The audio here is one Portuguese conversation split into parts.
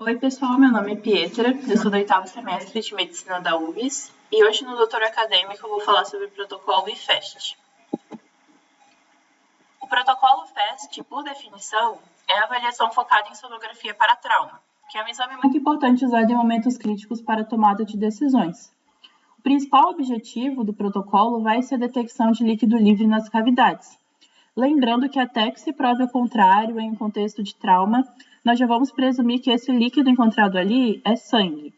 Oi, pessoal, meu nome é Pietra, eu sou do 8º semestre de Medicina da UFES e hoje no Doutor Acadêmico eu vou falar sobre o protocolo IFEST. O protocolo IFEST, por definição, é a avaliação focada em sonografia para trauma, que é um exame muito importante usado em momentos críticos para a tomada de decisões. O principal objetivo do protocolo vai ser a detecção de líquido livre nas cavidades. Lembrando que até que se prove o contrário em um contexto de trauma, nós já vamos presumir que esse líquido encontrado ali é sangue.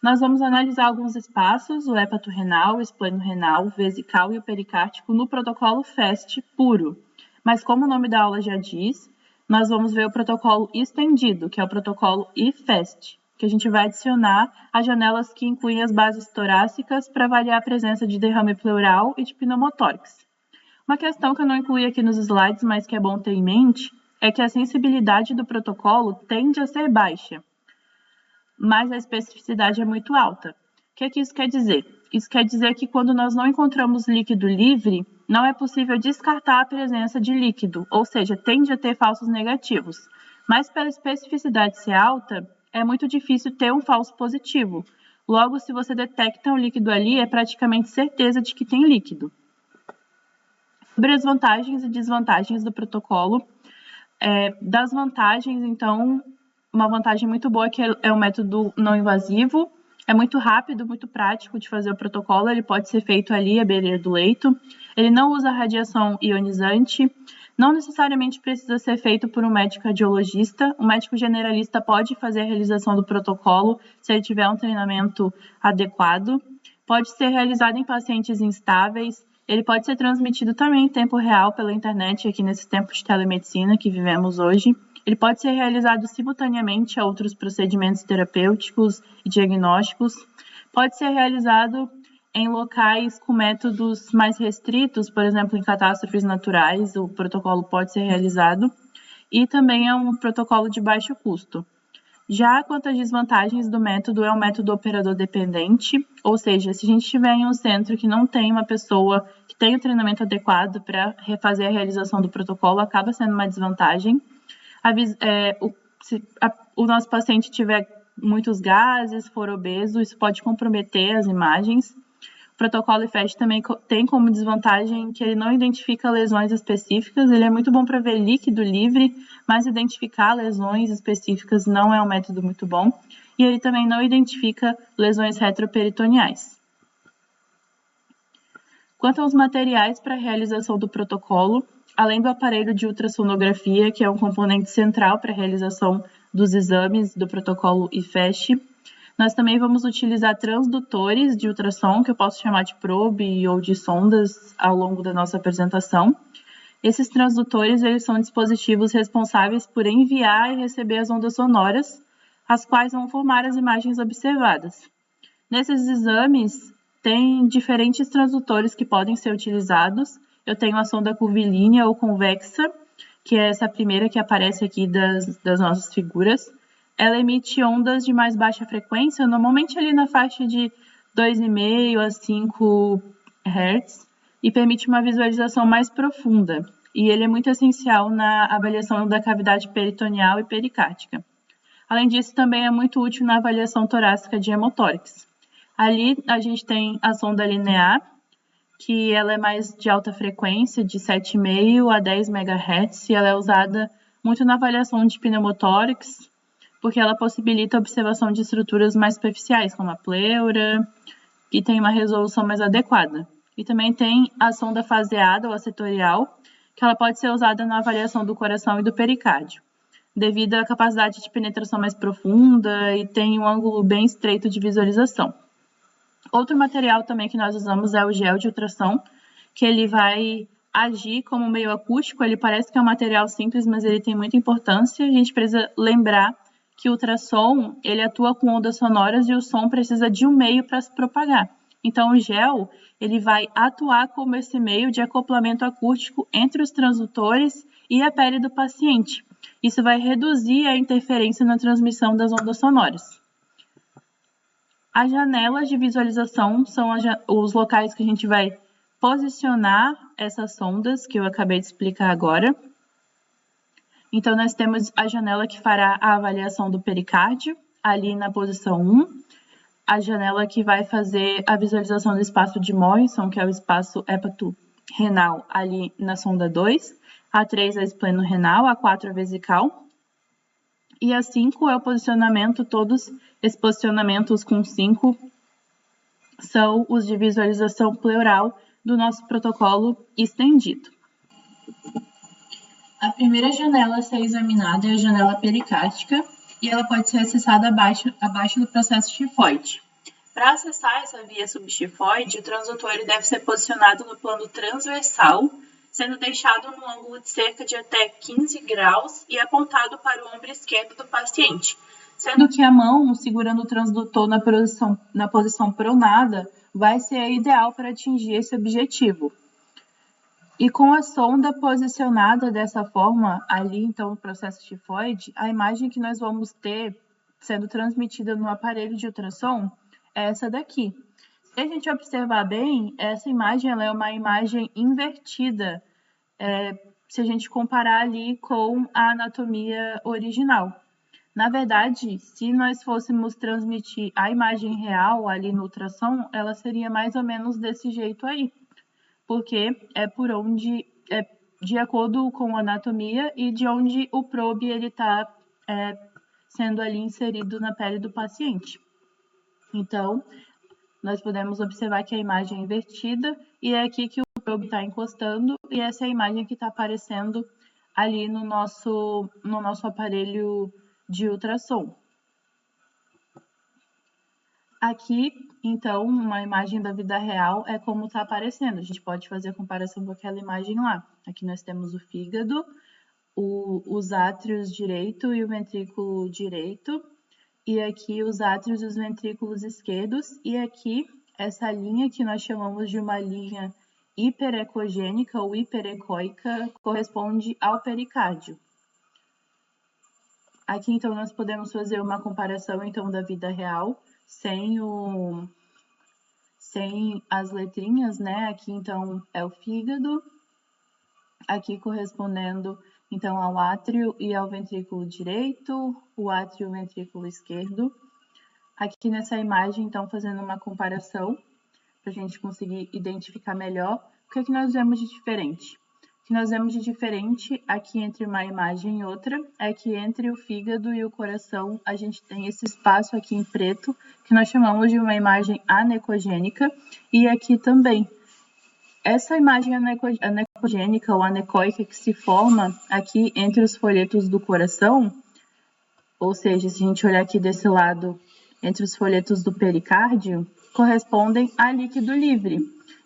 Nós vamos analisar alguns espaços, o hepato-renal, o espleno-renal, o vesical e o pericárdico no protocolo FAST puro. Mas como o nome da aula já diz, nós vamos ver o protocolo estendido, que é o protocolo IFAST, que a gente vai adicionar as janelas que incluem as bases torácicas para avaliar a presença de derrame pleural e de pneumotórax. Uma questão que eu não incluí aqui nos slides, mas que é bom ter em mente, é que a sensibilidade do protocolo tende a ser baixa, mas a especificidade é muito alta. O que isso quer dizer? Isso quer dizer que quando nós não encontramos líquido livre, não é possível descartar a presença de líquido, ou seja, tende a ter falsos negativos. Mas pela especificidade ser alta, é muito difícil ter um falso positivo. Logo, se você detecta um líquido ali, é praticamente certeza de que tem líquido. Sobre as vantagens e desvantagens do protocolo. Das vantagens, então, uma vantagem muito boa é que é um método não invasivo, é muito rápido, muito prático de fazer o protocolo, ele pode ser feito ali à beira do leito, ele não usa radiação ionizante, não necessariamente precisa ser feito por um médico cardiologista, o médico generalista pode fazer a realização do protocolo se ele tiver um treinamento adequado, pode ser realizado em pacientes instáveis, ele pode ser transmitido também em tempo real pela internet, aqui nesse tempo de telemedicina que vivemos hoje. Ele pode ser realizado simultaneamente a outros procedimentos terapêuticos e diagnósticos. Pode ser realizado em locais com métodos mais restritos, por exemplo, em catástrofes naturais, o protocolo pode ser realizado. E também é um protocolo de baixo custo. Já quanto às desvantagens do método, é um método operador dependente, ou seja, se a gente estiver em um centro que não tem uma pessoa que tem o treinamento adequado para refazer a realização do protocolo, acaba sendo uma desvantagem. Se o nosso paciente tiver muitos gases, for obeso, isso pode comprometer as imagens. O protocolo IFEST também tem como desvantagem que ele não identifica lesões específicas, ele é muito bom para ver líquido livre, mas identificar lesões específicas não é um método muito bom, e ele também não identifica lesões retroperitoneais. Quanto aos materiais para a realização do protocolo, além do aparelho de ultrassonografia, que é um componente central para a realização dos exames do protocolo IFEST, nós também vamos utilizar transdutores de ultrassom, que eu posso chamar de probe ou de sondas ao longo da nossa apresentação. Esses transdutores, eles são dispositivos responsáveis por enviar e receber as ondas sonoras, as quais vão formar as imagens observadas. Nesses exames, tem diferentes transdutores que podem ser utilizados. Eu tenho a sonda curvilínea ou convexa, que é essa primeira que aparece aqui das nossas figuras. Ela emite ondas de mais baixa frequência, normalmente ali na faixa de 2,5 a 5 Hz, e permite uma visualização mais profunda. E ele é muito essencial na avaliação da cavidade peritoneal e pericárdica. Além disso, também é muito útil na avaliação torácica de hemotórax. Ali a gente tem a sonda linear, que ela é mais de alta frequência, de 7,5 a 10 MHz, e ela é usada muito na avaliação de pneumotórax, porque ela possibilita a observação de estruturas mais superficiais, como a pleura, que tem uma resolução mais adequada. E também tem a sonda faseada ou acetorial, que ela pode ser usada na avaliação do coração e do pericárdio, devido à capacidade de penetração mais profunda e tem um ângulo bem estreito de visualização. Outro material também que nós usamos é o gel de ultrassom, que ele vai agir como meio acústico, ele parece que é um material simples, mas ele tem muita importância. A gente precisa lembrar que o ultrassom, ele atua com ondas sonoras e o som precisa de um meio para se propagar. Então, o gel, ele vai atuar como esse meio de acoplamento acústico entre os transdutores e a pele do paciente. Isso vai reduzir a interferência na transmissão das ondas sonoras. As janelas de visualização são os locais que a gente vai posicionar essas sondas, que eu acabei de explicar agora. Então, nós temos a janela que fará a avaliação do pericárdio, ali na posição 1, a janela que vai fazer a visualização do espaço de Morrison, que é o espaço hepato-renal, ali na sonda 2, a 3 é a espleno-renal, a 4 é a vesical, e a 5 é o posicionamento, todos esses posicionamentos com 5 são os de visualização pleural do nosso protocolo estendido. A primeira janela a ser examinada é a janela pericárdica e ela pode ser acessada abaixo do processo tifoide. Para acessar essa via subtifoide, o transdutor ele deve ser posicionado no plano transversal, sendo deixado num ângulo de cerca de até 15 graus e apontado para o ombro esquerdo do paciente, sendo que a mão segurando o transdutor na posição pronada vai ser a ideal para atingir esse objetivo. E com a sonda posicionada dessa forma, ali então no processo tifoide, a imagem que nós vamos ter sendo transmitida no aparelho de ultrassom é essa daqui. Se a gente observar bem, essa imagem ela é uma imagem invertida, se a gente comparar ali com a anatomia original. Na verdade, se nós fôssemos transmitir a imagem real ali no ultrassom, ela seria mais ou menos desse jeito aí, porque é por onde, de acordo com a anatomia e de onde o probe ele está sendo ali inserido na pele do paciente. Então, nós podemos observar que a imagem é invertida e é aqui que o probe está encostando e essa é a imagem que está aparecendo ali no nosso aparelho de ultrassom. Aqui, então, uma imagem da vida real é como está aparecendo. A gente pode fazer a comparação com aquela imagem lá. Aqui nós temos o fígado, os átrios direito e o ventrículo direito. E aqui os átrios e os ventrículos esquerdos, e aqui essa linha que nós chamamos de uma linha hiperecogênica ou hiperecóica corresponde ao pericárdio. Aqui então nós podemos fazer uma comparação então da vida real sem as letrinhas, né? Aqui então é o fígado, aqui correspondendo então ao átrio e ao ventrículo direito, o átrio e o ventrículo esquerdo. Aqui nessa imagem, então, fazendo uma comparação, para a gente conseguir identificar melhor o que nós vemos de diferente. O que nós vemos de diferente aqui entre uma imagem e outra é que entre o fígado e o coração a gente tem esse espaço aqui em preto, que nós chamamos de uma imagem anecogênica, e aqui também. Essa imagem anecogênica ou anecoica que se forma aqui entre os folhetos do coração, ou seja, se a gente olhar aqui desse lado, entre os folhetos do pericárdio, correspondem a líquido livre.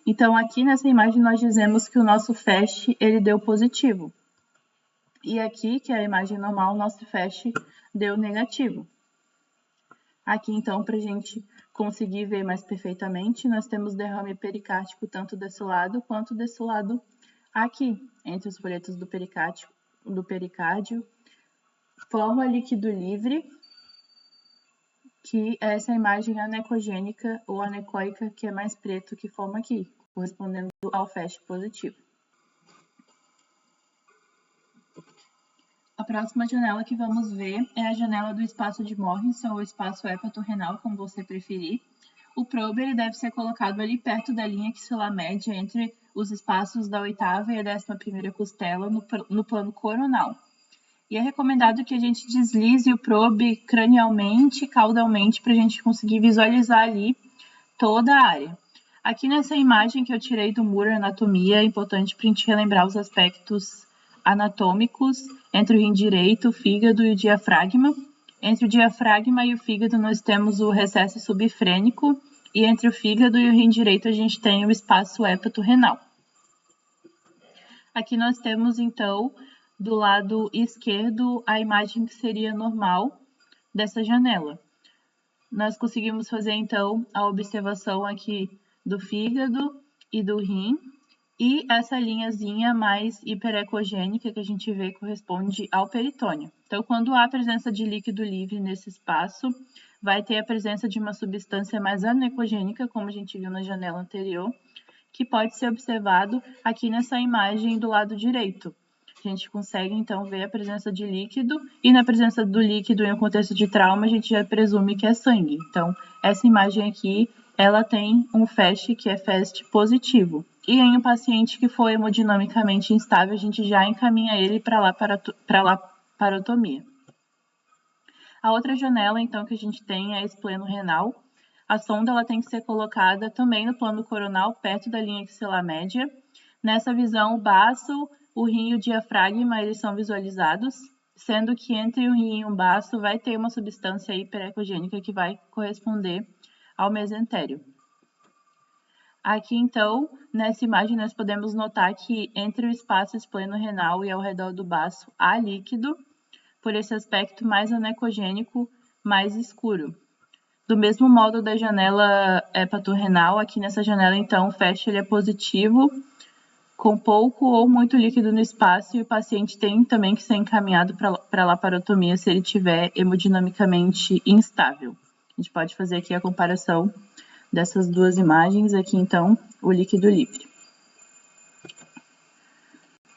Então, aqui nessa imagem, nós dizemos que o nosso FAST, ele deu positivo. E aqui, que é a imagem normal, o nosso FAST deu negativo. Aqui, então, para a gente conseguir ver mais perfeitamente, nós temos derrame pericárdico tanto desse lado quanto desse lado aqui, entre os folhetos do pericárdio, forma líquido livre, que é essa imagem anecogênica ou anecoica, que é mais preto, que forma aqui, correspondendo ao FAST positivo. A próxima janela que vamos ver é a janela do espaço de Morrison, ou espaço hepato-renal, como você preferir. O probe ele deve ser colocado ali perto da linha axilar média entre os espaços da 8ª e a 11ª costela no plano coronal. E é recomendado que a gente deslize o probe cranialmente e caudalmente para a gente conseguir visualizar ali toda a área. Aqui nessa imagem que eu tirei do Muro Anatomia, é importante para a gente relembrar os aspectos anatômicos entre o rim direito, o fígado e o diafragma. Entre o diafragma e o fígado nós temos o recesso subfrênico e entre o fígado e o rim direito a gente tem o espaço hepato-renal. Aqui nós temos então do lado esquerdo a imagem que seria normal dessa janela. Nós conseguimos fazer então a observação aqui do fígado e do rim, e essa linhazinha mais hiperecogênica que a gente vê corresponde ao peritônio. Então, quando há presença de líquido livre nesse espaço, vai ter a presença de uma substância mais anecogênica, como a gente viu na janela anterior, que pode ser observado aqui nessa imagem do lado direito. A gente consegue, então, ver a presença de líquido, e na presença do líquido em um contexto de trauma, a gente já presume que é sangue. Então, essa imagem aqui, ela tem um FAST que é FAST positivo. E em um paciente que foi hemodinamicamente instável, a gente já encaminha ele para laparotomia. A outra janela, então, que a gente tem é a espleno renal. A sonda ela tem que ser colocada também no plano coronal, perto da linha axilar média. Nessa visão, o baço, o rim e o diafragma, eles são visualizados, sendo que entre o rim e o baço vai ter uma substância hiperecogênica que vai corresponder ao mesentério. Aqui, então, nessa imagem, nós podemos notar que entre o espaço espleno-renal e ao redor do baço há líquido, por esse aspecto mais anecogênico, mais escuro. Do mesmo modo da janela hepatorrenal, aqui nessa janela, então, o FAST ele é positivo, com pouco ou muito líquido no espaço, e o paciente tem também que ser encaminhado para laparotomia se ele estiver hemodinamicamente instável. A gente pode fazer aqui a comparação dessas duas imagens, aqui então, o líquido livre.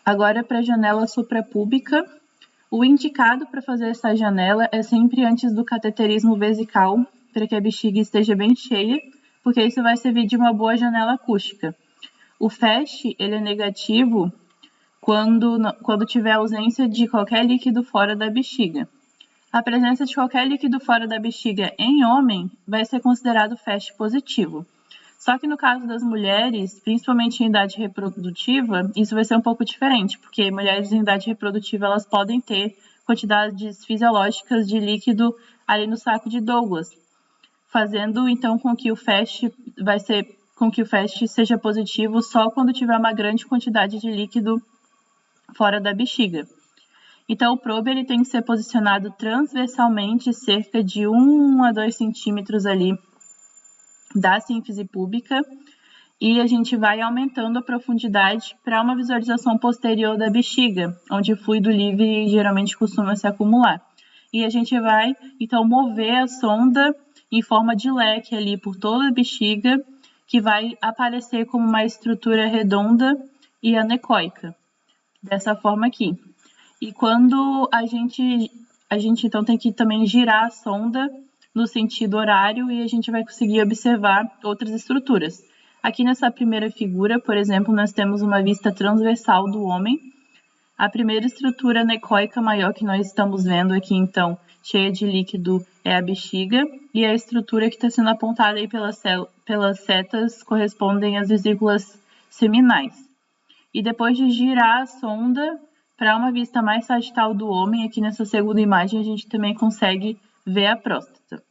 Agora para a janela suprapúbica, o indicado para fazer essa janela é sempre antes do cateterismo vesical, para que a bexiga esteja bem cheia, porque isso vai servir de uma boa janela acústica. O FAST ele é negativo quando tiver ausência de qualquer líquido fora da bexiga. A presença de qualquer líquido fora da bexiga em homem vai ser considerado FAST positivo. Só que no caso das mulheres, principalmente em idade reprodutiva, isso vai ser um pouco diferente, porque mulheres em idade reprodutiva elas podem ter quantidades fisiológicas de líquido ali no saco de Douglas, fazendo então com que o FAST seja positivo só quando tiver uma grande quantidade de líquido fora da bexiga. Então, o probe ele tem que ser posicionado transversalmente, cerca de 1 a 2 centímetros ali da sínfise púbica, e a gente vai aumentando a profundidade para uma visualização posterior da bexiga, onde o fluido livre geralmente costuma se acumular. E a gente vai, então, mover a sonda em forma de leque ali por toda a bexiga, que vai aparecer como uma estrutura redonda e anecoica, dessa forma aqui. E quando a gente então tem que também girar a sonda no sentido horário e a gente vai conseguir observar outras estruturas. Aqui nessa primeira figura, por exemplo, nós temos uma vista transversal do homem. A primeira estrutura anecoica maior que nós estamos vendo aqui, então, cheia de líquido, é a bexiga, e a estrutura que está sendo apontada aí pelas setas correspondem às vesículas seminais. E depois de girar a sonda para uma vista mais sagital do homem, aqui nessa segunda imagem a gente também consegue ver a próstata.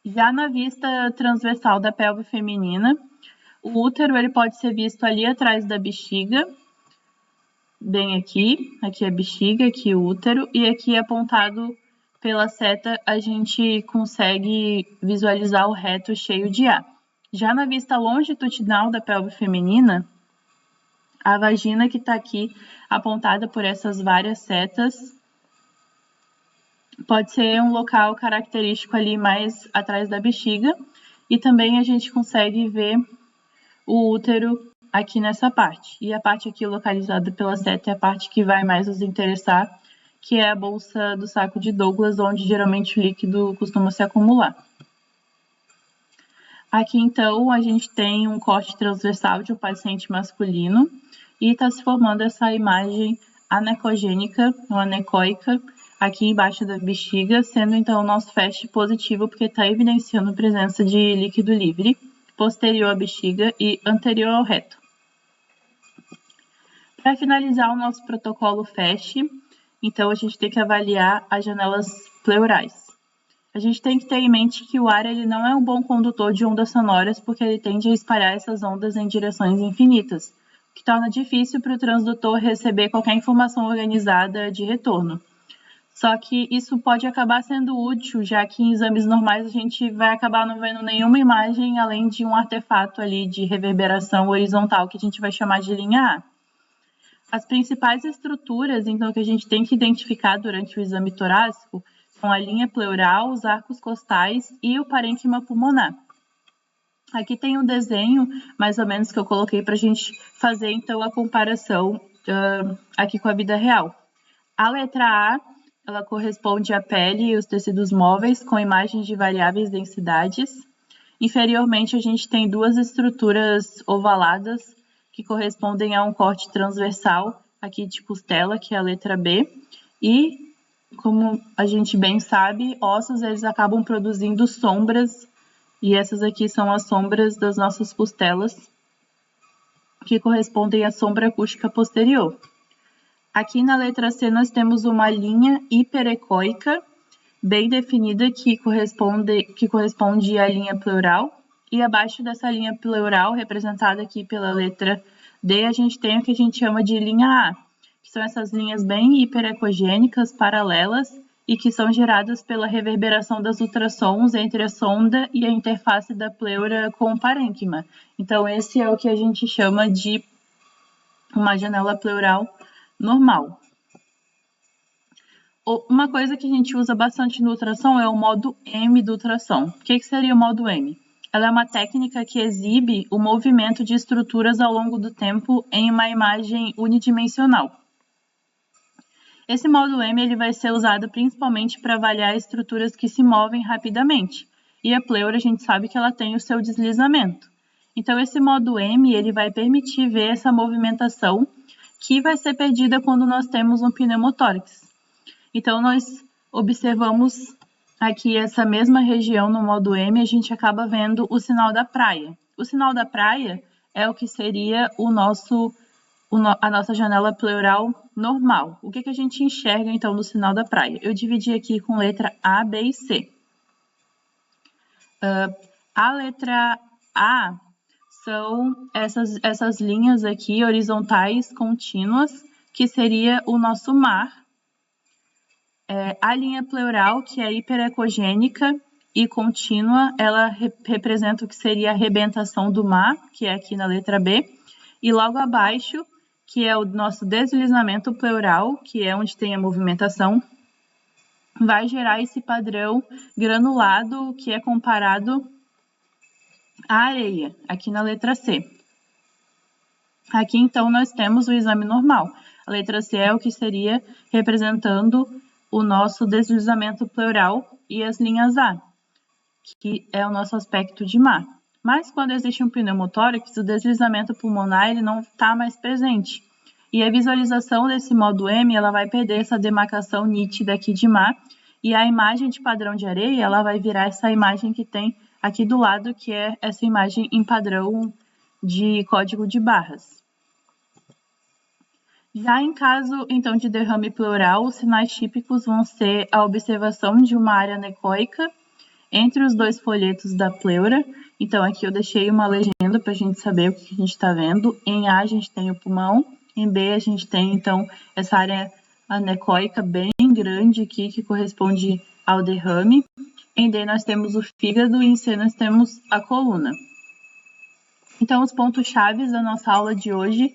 Já na vista transversal da pelve feminina, o útero ele pode ser visto ali atrás da bexiga, bem aqui é a bexiga, aqui o útero, e aqui apontado pela seta a gente consegue visualizar o reto cheio de ar. Já na vista longitudinal da pelve feminina, a vagina que está aqui apontada por essas várias setas pode ser um local característico ali mais atrás da bexiga, e também a gente consegue ver o útero aqui nessa parte. E a parte aqui localizada pela seta é a parte que vai mais nos interessar, que é a bolsa do saco de Douglas, onde geralmente o líquido costuma se acumular. Aqui então a gente tem um corte transversal de um paciente masculino e está se formando essa imagem anecogênica ou anecoica aqui embaixo da bexiga, sendo então o nosso FAST positivo, porque está evidenciando a presença de líquido livre posterior à bexiga e anterior ao reto. Para finalizar o nosso protocolo FAST, então a gente tem que avaliar as janelas pleurais. A gente tem que ter em mente que o ar ele não é um bom condutor de ondas sonoras, porque ele tende a espalhar essas ondas em direções infinitas, o que torna difícil para o transdutor receber qualquer informação organizada de retorno. Só que isso pode acabar sendo útil, já que em exames normais a gente vai acabar não vendo nenhuma imagem além de um artefato ali de reverberação horizontal que a gente vai chamar de linha A. As principais estruturas, então, que a gente tem que identificar durante o exame torácico são a linha pleural, os arcos costais e o parênquima pulmonar. Aqui tem um desenho, mais ou menos, que eu coloquei para a gente fazer, então, a comparação aqui com a vida real. A letra A, ela corresponde à pele e os tecidos móveis com imagens de variáveis densidades. Inferiormente, a gente tem duas estruturas ovaladas que correspondem a um corte transversal aqui de costela, que é a letra B. E, como a gente bem sabe, ossos eles acabam produzindo sombras, e essas aqui são as sombras das nossas costelas, que correspondem à sombra acústica posterior. Aqui na letra C nós temos uma linha hiperecóica bem definida que corresponde à linha pleural, e abaixo dessa linha pleural, representada aqui pela letra D, a gente tem o que a gente chama de linha A, que são essas linhas bem hiperecogênicas, paralelas, e que são geradas pela reverberação das ultrassons entre a sonda e a interface da pleura com o parênquima. Então, esse é o que a gente chama de uma janela pleural normal. Uma coisa que a gente usa bastante no ultrassom é o modo M do ultrassom. O que seria o modo M? Ela é uma técnica que exibe o movimento de estruturas ao longo do tempo em uma imagem unidimensional. Esse modo M ele vai ser usado principalmente para avaliar estruturas que se movem rapidamente. E a pleura, a gente sabe que ela tem o seu deslizamento. Então, esse modo M ele vai permitir ver essa movimentação que vai ser perdida quando nós temos um pneumotórax. Então, nós observamos aqui essa mesma região no modo M, a gente acaba vendo o sinal da praia. O sinal da praia é o que seria a nossa janela pleural normal. O que a gente enxerga, então, no sinal da praia? Eu dividi aqui com letra A, B e C. A letra A são essas linhas aqui horizontais contínuas, que seria o nosso mar. A linha pleural, que é hiperecogênica e contínua, ela representa o que seria a arrebentação do mar, que é aqui na letra B. E logo abaixo, que é o nosso deslizamento pleural, que é onde tem a movimentação, vai gerar esse padrão granulado, que é comparado à areia, aqui na letra C. Aqui, então, nós temos o exame normal. A letra C é o que seria representando o nosso deslizamento pleural e as linhas A, que é o nosso aspecto de mar. Mas quando existe um pneumotórax, o deslizamento pulmonar ele não está mais presente. E a visualização desse modo M ela vai perder essa demarcação nítida aqui de mar, e a imagem de padrão de areia ela vai virar essa imagem que tem aqui do lado, que é essa imagem em padrão de código de barras. Já em caso, então, de derrame pleural, os sinais típicos vão ser a observação de uma área anecoica entre os dois folhetos da pleura. Então, aqui eu deixei uma legenda para a gente saber o que a gente está vendo. Em A, a gente tem o pulmão. Em B, a gente tem, então, essa área anecoica bem grande aqui, que corresponde ao derrame. Em D, nós temos o fígado e em C, nós temos a coluna. Então, os pontos-chave da nossa aula de hoje,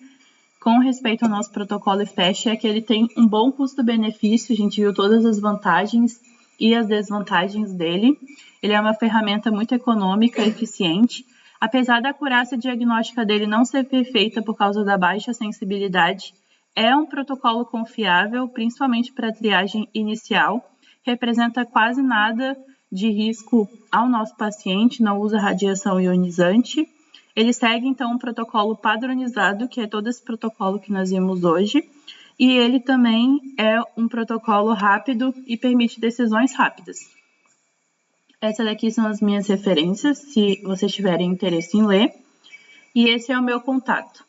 com respeito ao nosso protocolo IFESH, é que ele tem um bom custo-benefício, a gente viu todas as vantagens e as desvantagens dele. Ele é uma ferramenta muito econômica e eficiente. Apesar da acurácia diagnóstica dele não ser perfeita por causa da baixa sensibilidade, é um protocolo confiável, principalmente para a triagem inicial. Representa quase nada de risco ao nosso paciente, não usa radiação ionizante. Ele segue, então, um protocolo padronizado, que é todo esse protocolo que nós vimos hoje, e ele também é um protocolo rápido e permite decisões rápidas. Essas daqui são as minhas referências, se vocês tiverem interesse em ler, e esse é o meu contato.